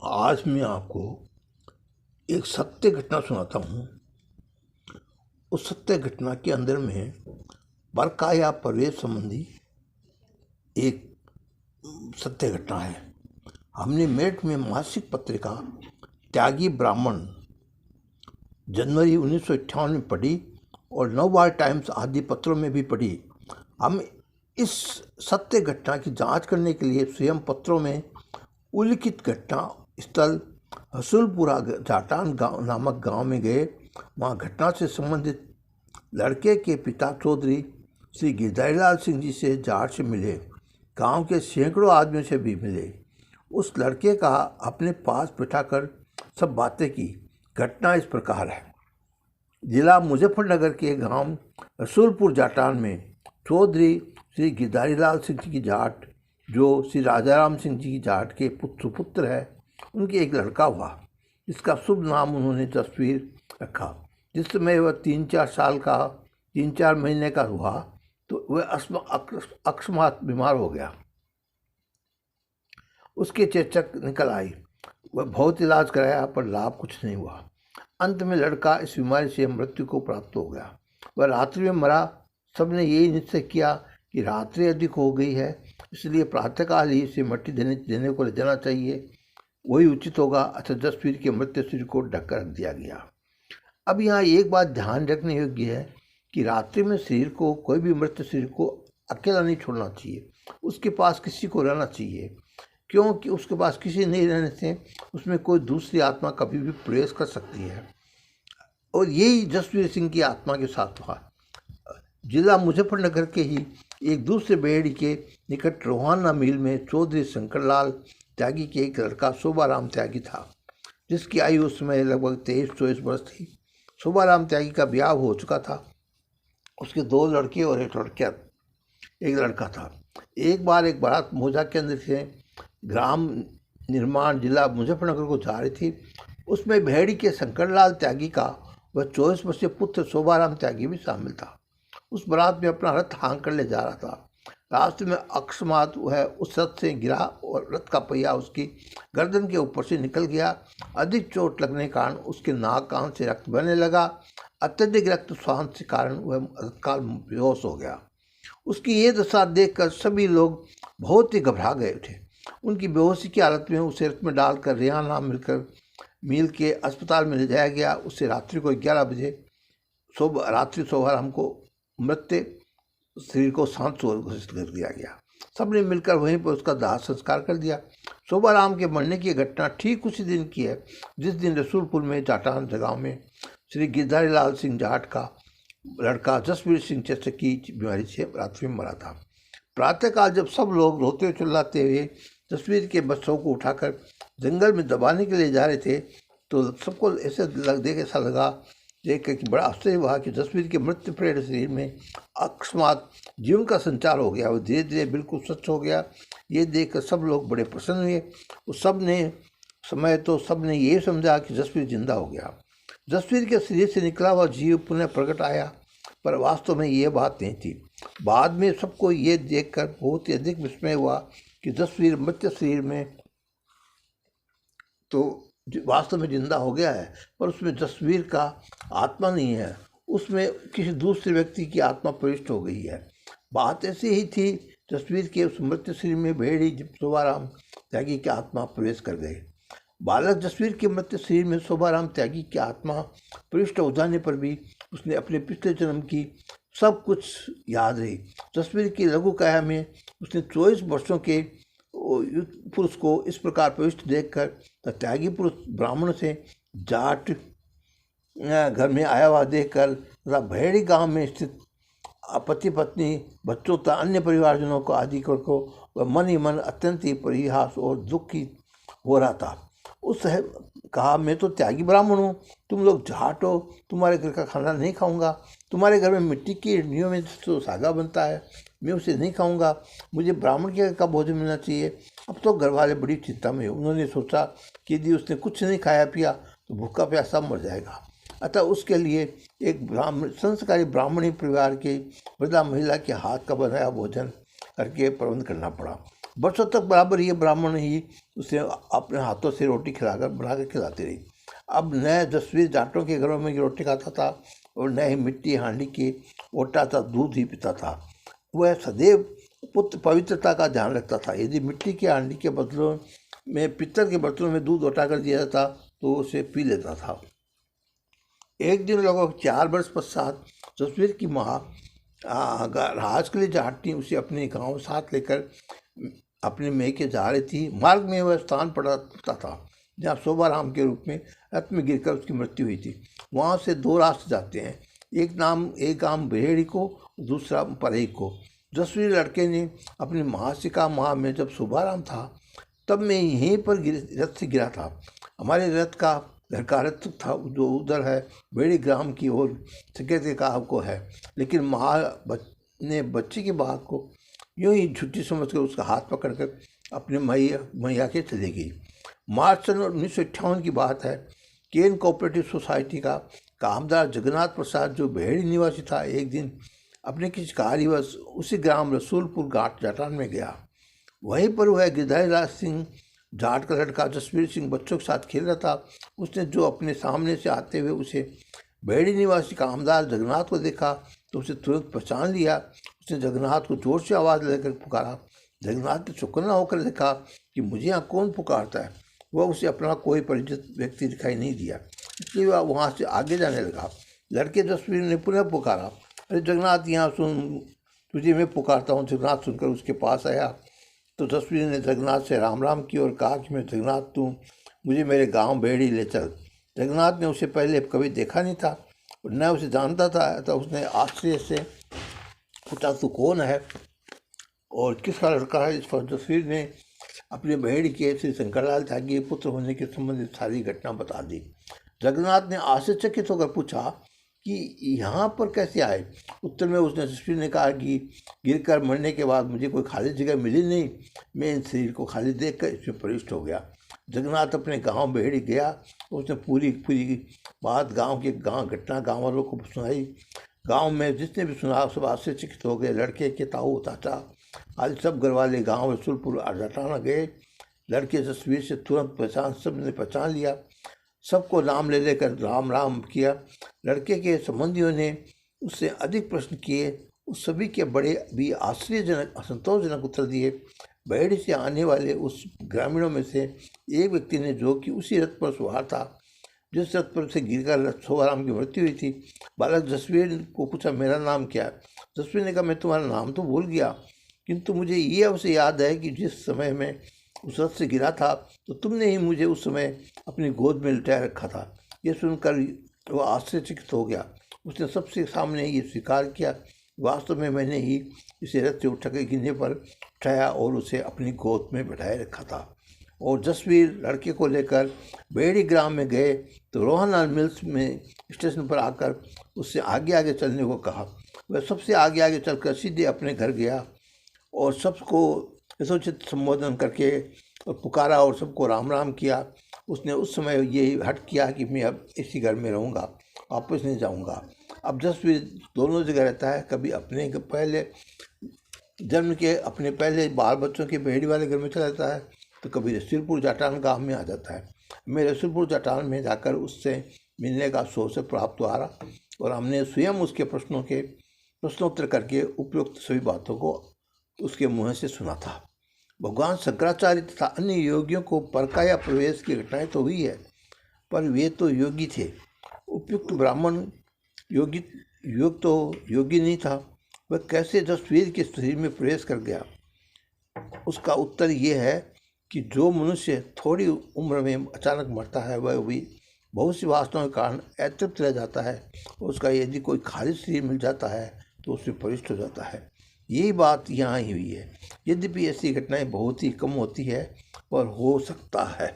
आज मैं आपको एक सत्य घटना सुनाता हूँ। उस सत्य घटना के अंदर में बरका या प्रवेश संबंधी एक सत्य घटना है। हमने मेरठ में मासिक पत्रिका त्यागी ब्राह्मण जनवरी 1958 में पढ़ी और नवभारत टाइम्स आदि पत्रों में भी पढ़ी। हम इस सत्य घटना की जांच करने के लिए स्वयं पत्रों में उल्लिखित घटना स्थल हसूलपुरा जाटान गांव नामक गांव में गए। वहां घटना से संबंधित लड़के के पिता चौधरी श्री गिरधारीलाल सिंह जी से जाट से मिले। गांव के सैकड़ों आदमियों से भी मिले। उस लड़के का अपने पास बिठाकर सब बातें की। घटना इस प्रकार है। जिला मुजफ्फरनगर के गांव रसूलपुर जाटान में चौधरी श्री गिरधारीलाल सिंह जी की जाट, जो श्री राजाराम सिंह जी की जाट के सुपुत्र है, उनके एक लड़का हुआ जिसका शुभ नाम उन्होंने जसवीर रखा। जिस समय वह 3-4 महीने का हुआ तो वह अकस्मात बीमार हो गया। उसके चेचक निकल आई। वह बहुत इलाज कराया पर लाभ कुछ नहीं हुआ। अंत में लड़का इस बीमारी से मृत्यु को प्राप्त हो गया। वह रात्रि में मरा। सबने यही निश्चय किया कि रात्रि अधिक हो गई है, इसलिए प्रातःकाल ही इसे मट्टी देने को ले जाना चाहिए, वही उचित होगा। अतः जसवीर के मृत शरीर को ढककर रख दिया गया। अब यहाँ एक बात ध्यान रखने योग्य है कि रात्रि में शरीर को, कोई भी मृत शरीर को अकेला नहीं छोड़ना चाहिए। उसके पास किसी को रहना चाहिए, क्योंकि उसके पास किसी नहीं रहने से उसमें कोई दूसरी आत्मा कभी भी प्रवेश कर सकती है। और यही जसवीर सिंह की आत्मा के साथ हुआ। जिला मुजफ्फरनगर के ही एक दूसरे बेड़ी के निकट रोहाना मिल में चौधरी शंकरलाल त्यागी के एक लड़का शोभाराम त्यागी था, जिसकी आयु उस समय लगभग 23-24 वर्ष थी। शोभाराम त्यागी का ब्याह हो चुका था। उसके 2 लड़के और एक लड़का था। एक बार एक बारात मोजा के अंदर से ग्राम निर्माण जिला मुजफ्फरनगर को जा रही थी। उसमें भेड़ी के शंकरलाल त्यागी का वह 24 वर्षीय पुत्र शोभाराम त्यागी भी शामिल था। उस बारात में अपना रथ हाँक कर ले जा रहा था। रास्ते में अकस्मात वह उस रथ से गिरा और रथ का पहिया उसकी गर्दन के ऊपर से निकल गया। अधिक चोट लगने के कारण उसके नाक कान से रक्त बहने लगा। अत्यधिक रक्त स्वान के कारण वह तत्काल बेहोश हो गया। उसकी ये दशा देखकर सभी लोग बहुत ही घबरा गए थे। उनकी बेहोशी की हालत में उसे रथ में डालकर रेहाना मिल के अस्पताल में ले जाया गया। उससे रात्रि को 11 बजे शोभाराम को मृत शरीर को शांत घोषित कर दिया गया। सबने मिलकर वहीं पर उसका दाह संस्कार कर दिया। शोभाराम के मरने की घटना ठीक उसी दिन की है जिस दिन रसूलपुर में जाटान गांव में श्री गिरधारीलाल सिंह जाट का लड़का जसवीर सिंह चेचक की बीमारी से रात्रि में मरा था। प्रातःकाल जब सब लोग रोते चिल्लाते हुए जसवीर के बच्चों को उठाकर जंगल में दबाने के लिए जा रहे थे तो सबको ऐसा लगा देख कर कि बड़ा आश्चर्य हुआ कि जसवीर के मृत प्रेत शरीर में अकस्मात जीवन का संचार हो गया। वो धीरे धीरे बिल्कुल स्वच्छ हो गया। ये देखकर सब लोग बड़े प्रसन्न हुए। उस सबने ये समझा कि जसवीर जिंदा हो गया। जसवीर के शरीर से निकला हुआ जीव पुनः प्रकट आया, पर वास्तव में ये बात नहीं थी। बाद में सबको ये देखकर बहुत ही अधिक विस्मय हुआ कि जसवीर मृत शरीर में तो वास्तव में जिंदा हो गया है, पर उसमें जसवीर का आत्मा नहीं है, उसमें किसी दूसरे व्यक्ति की आत्मा प्रविष्ट हो गई है। बात ऐसी ही थी। जसवीर के उस मृत शरीर में भेड़ी शोभाराम त्यागी की आत्मा प्रवेश कर गए। बालक जसवीर के मृत शरीर में शोभाराम त्यागी की आत्मा प्रविष्ट हो जाने पर भी उसने अपने पिछले जन्म की सब कुछ याद रही। जसवीर की लघु काया में उसने 24 वर्षों के पुरुष को इस प्रकार प्रविष्ट देखकर त्यागी पुरुष ब्राह्मण से जाट घर में आया हुआ देखकर तथा भैड़ी गांव में स्थित पति पत्नी बच्चों तथा अन्य परिवारजनों को आदि को वह मन ही मन अत्यंत ही परिहास और दुखी हो रहा था। उस कहा, मैं तो त्यागी ब्राह्मण हूँ, तुम लोग जाट हो, तुम्हारे घर का खाना नहीं खाऊंगा। तुम्हारे घर में मिट्टी की इडलियों में तो सागा बनता है, मैं उसे नहीं खाऊंगा। मुझे ब्राह्मण के घर का भोजन मिलना चाहिए। अब तो घर वाले बड़ी चिंता में। उन्होंने सोचा कि यदि उसने कुछ नहीं खाया पिया तो भूखा प्यासा मर जाएगा। अतः उसके लिए एक संस्कारी ब्राह्मणी परिवार की वृद्धा महिला के हाथ का बनाया भोजन करके प्रबंध करना पड़ा। बरसों तक बराबर ये ब्राह्मण ही उसे अपने हाथों से रोटी खिलाकर बनाकर खिलाती रही। अब नए जसवीर जाटों के घरों में रोटी खाता था और नए मिट्टी हांडी के ओटा था दूध ही पीता था। वह सदैव पुत्र पवित्रता का ध्यान रखता था। यदि मिट्टी के हांडी के बदलों में पित्तल के बर्तनों में दूध उठा कर दिया जाता तो उसे पी लेता था। एक दिन लगभग 4 वर्ष पश्चात जसवीर की माँ राज के लिए जाटनी उसे अपने गांव साथ लेकर अपने मेके जा रही थी। मार्ग में वह स्थान पड़ता था जहाँ शोभाराम के रूप में रथ में गिरकर उसकी मृत्यु हुई थी। वहाँ से 2 रास्ते जाते हैं, एक गांव बहेड़ी को, दूसरा परेही को। जसवीर लड़के ने अपनी माँ से कहा, माँ मैं जब शोभाराम था तब मैं यहीं पर रथ से गिरा था। हमारे रथ का घर का रथ था जो उधर है बहेड़ी ग्राम की ओर सकेत का आपको है। लेकिन माँ ने बच्चे की बात को यूं ही झूठी समझकर उसका हाथ पकड़कर अपने मैया के चली गई। मार्च सन 1958 की बात है। केन कोऑपरेटिव सोसाइटी का कामदार जगन्नाथ प्रसाद जो बहेड़ी निवासी था, एक दिन अपने किसी कार्यवश उसी ग्राम रसूलपुर घाट जाटान में गया। वहीं पर वह गिरधारीलाल सिंह जाट का लड़का जसवीर सिंह बच्चों के साथ खेल रहा था। उसने जो अपने सामने से आते हुए उसे बहेड़ी निवासी कामदार जगन्नाथ को देखा तो उसे तुरंत पहचान लिया। उसने जगन्नाथ को जोर से आवाज़ लेकर पुकारा। जगन्नाथ ने चौकन्ना होकर देखा कि मुझे यहाँ कौन पुकारता है। वह उसे अपना कोई परिचित व्यक्ति दिखाई नहीं दिया, इसलिए वह वहाँ से आगे जाने लगा। लड़के जसवीर ने पुनः पुकारा, अरे जगन्नाथ यहाँ सुन, तुझे मैं पुकारता हूँ। जगन्नाथ सुनकर उसके पास आया तो जसवीर ने जगन्नाथ से राम राम की और कहा कि मैं जगन्नाथ, तू मुझे मेरे गांव बहेड़ी ले चल। जगन्नाथ ने उसे पहले कभी देखा नहीं था और न उसे जानता था, तो उसने आश्चर्य से पूछा, तू कौन है और किसका लड़का है। इस पर जसवीर ने अपने बहेड़ी के श्री शंकरलाल त्यागी पुत्र होने के संबंधित सारी घटना बता दी। जगन्नाथ ने आश्चर्यचकित होकर पूछा कि यहाँ पर कैसे आए। उत्तर में उसने जसवीर ने कहा कि गिरकर मरने के बाद मुझे कोई खाली जगह मिली नहीं, मैं इन शरीर को खाली देखकर इसमें प्रविष्ट हो गया। जगन्नाथ अपने गांव बहेड़ी गया। उसने पूरी बात घटना गाँव वालों को सुनाई। गांव में जिसने भी सुना सब आश्चर्यचकित हो गए। लड़के के ताऊ चाचा आदि सब घर वाले गाँव रसूलपुर जाटाना गए। लड़के जसवीर से तुरंत सब ने पहचान लिया। सबको नाम ले लेकर राम राम किया। लड़के के संबंधियों ने उससे अधिक प्रश्न किए। उस सभी के बड़े भी आश्चर्यजनक असंतोषजनक उत्तर दिए। बहेड़ी से आने वाले उस ग्रामीणों में से एक व्यक्ति ने, जो कि उसी रथ पर सवार था जिस रथ पर से गिरकर शोभाराम की मृत्यु हुई थी, बालक जसवीर को पूछा, मेरा नाम क्या है। जसवीर ने कहा, मैं तुम्हारा नाम तो भूल गया, किंतु मुझे ये अवश्य याद है कि जिस समय मैं उस रथ से गिरा था तो तुमने ही मुझे उस समय अपनी गोद में लिटाए रखा था। ये सुनकर वह आश्चर्यचकित हो गया। उसने सबसे सामने ये स्वीकार किया, वास्तव में मैंने ही इसे रथ से उठा के गिरने पर उठाया और उसे अपनी गोद में बैठाए रखा था। और जसवीर लड़के को लेकर बहेड़ी ग्राम में गए तो रोहनलाल मिल्स में स्टेशन पर आकर उससे आगे आगे चलने को कहा। वह सबसे आगे आगे चलकर सीधे अपने घर गया और सबको यथोचित संबोधन करके और पुकारा और सबको राम राम किया। उसने उस समय ये हट किया कि मैं अब इसी घर में रहूँगा, वापस नहीं जाऊँगा। अब जसवीर दोनों जगह रहता है, कभी अपने पहले जन्म के अपने पहले बाल बच्चों के बहेड़ी वाले घर में चला जाता है तो कभी रसूलपुर जाटान गाँव में आ जाता है। मैं रसूलपुर जाटान में जाकर उससे मिलने का अवसर प्राप्त हुआ और हमने स्वयं उसके प्रश्नोत्तर करके उपयुक्त सभी बातों को उसके मुँह से सुना था। भगवान शंकराचार्य तथा अन्य योगियों को परकाया प्रवेश की घटनाएं तो हुई है, पर वे तो योगी थे। उपयुक्त ब्राह्मण योगी नहीं था, वह कैसे जसवीर के शरीर में प्रवेश कर गया। उसका उत्तर ये है कि जो मनुष्य थोड़ी उम्र में अचानक मरता है वह भी बहुत सी वासनाओं के कारण अतृप्त रह जाता है। उसका यदि कोई खाली शरीर मिल जाता है तो उसमें प्रविष्ट हो जाता है। यही बात यहाँ ही हुई है। यद्यपि ऐसी घटनाएं बहुत ही कम होती है पर हो सकता है।